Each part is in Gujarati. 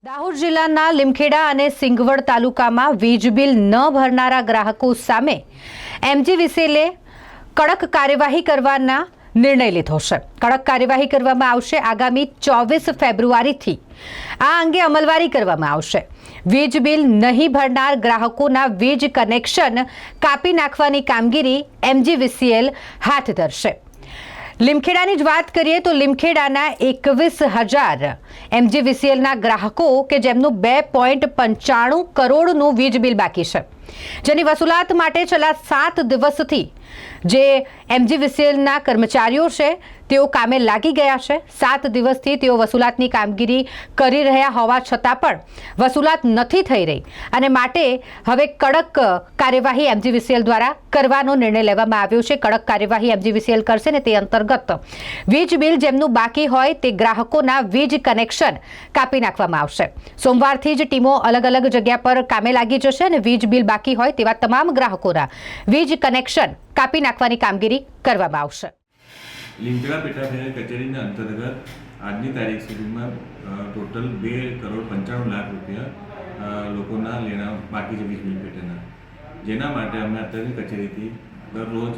દાહોદ જિલ્લાના લીમખેડા અને સિંગવડ તાલુકામાં વીજ બિલ ન ભરનારા ગ્રાહકો સામે એમજીવીસીએલે કડક કાર્યવાહી કરવાના નિર્ણય લીધો છે। કડક કાર્યવાહી કરવામાં આવશે। આગામી 24 ફેબ્રુઆરીથી આ અંગે અમલવારી કરવામાં આવશે। વીજ બિલ નહીં ભરનાર ગ્રાહકોના વીજ કનેક્શન કાપી નાખવાની કામગીરી એમજીવીસીએલ હાથ ધરશે। લીમખેડાની જ વાત કરીએ તો લીમખેડાના 21,000 એમજીવીસીએલના ગ્રાહકો કે જેમનું 2.95 કરોડનું વીજ બિલ બાકી છે, જેની વસૂલાત માટે છેલ્લા 7 દિવસથી જે એમજીવીસીએલના કર્મચારીઓ છે તેઓ કામે લાગી ગયા છે। 7 દિવસથી તેઓ વસૂલાતની કામગીરી કરી રહ્યા હોવા છતાં પણ વસૂલાત નથી થઈ રહી અને માટે હવે કડક કાર્યવાહી એમજીવીસીએલ દ્વારા કરવાનો નિર્ણય લેવામાં આવ્યો છે। કડક કાર્યવાહી એમજીવીસીએલ કરશે ને તે અંતર્ગત વીજ બિલ જેમનું બાકી હોય તે ગ્રાહકોના વીજ કનેક્શન કાપી નાખવામાં આવશે। સોમવારથી જ ટીમો અલગ અલગ જગ્યા પર કામે લાગી જશે અને વીજ બિલ બાકી હોય તેવા તમામ ગ્રાહકોના વીજ કનેક્શન કાપી નાખવાની કામગીરી કરવામાં આવશે। લીમખેડા પેટા કચેરીના અંતર્ગત આજની તારીખ સુધીમાં ટોટલ 2,95,00,000 રૂપિયા લોકોના લેણા બાકી છે વીજ બિલ પેટાના, જેના માટે અમે અત્યારની કચેરીથી દરરોજ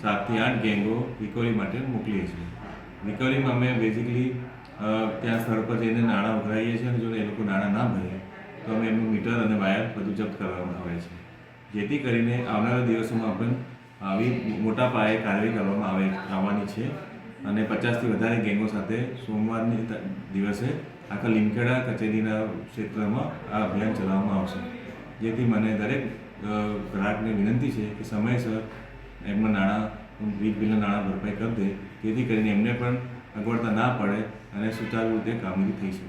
7 થી 8 ગેંગો રિકવરી માટે મોકલીએ છીએ। રિકવરીમાં અમે બેઝિકલી ત્યાં સ્થળ પર જઈને નાણાં ઉઘરાઈએ છીએ અને જો એ લોકો નાણાં ના ભરે તો અમે એમનું મીટર અને વાયર બધું જપ્ત કરવામાં આવે છે, જેથી કરીને આવનારા દિવસોમાં પણ આવી મોટા પાયે કાર્યવાહી કરવામાં આવવાની છે અને 50થી વધારે ગેંગો સાથે સોમવારની દિવસે આખા લીમખેડા કચેરીના ક્ષેત્રમાં આ અભિયાન ચલાવવામાં આવશે, જેથી મને દરેક ગ્રાહકને વિનંતી છે કે સમયસર એમના નાણાં વીજ બિલના નાણાં ભરપાઈ કરી દે, જેથી કરીને એમને પણ અગવડતા ના પડે અને સુચારુ રીતે કામગીરી થઈ શકે।